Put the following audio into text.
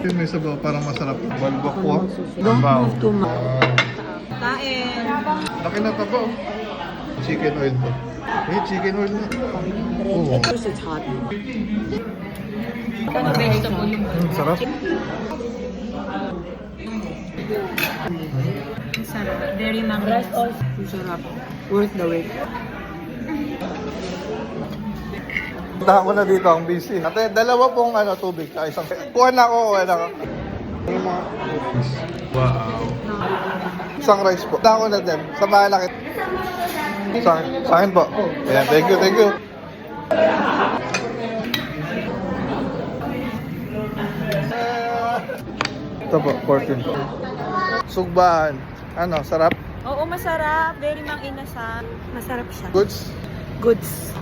Yung may sabaw, parang masarap. Balbakwa. Don't Sabaw. move too much. Kain. Laki na tabaw. Chicken oil to. Eh, chicken oil na. Oo. Because it's hot. Ano vegetable yung Sarap. sarap. Very mango. Rice also. Sarap. Worth the wait. Punta ko na dito, ang busy. Ate, dalawa pong tubig. Isang. Kuha na ako. Wow. Isang rice po. Punta ko na din. Samahan na kita. Sa akin po. Ayan, thank you, thank you. Ito po, 14 po. Sugbahan. Ano, sarap? Oo, masarap. Very mang inasal. Masarap siya. Goods? Goods.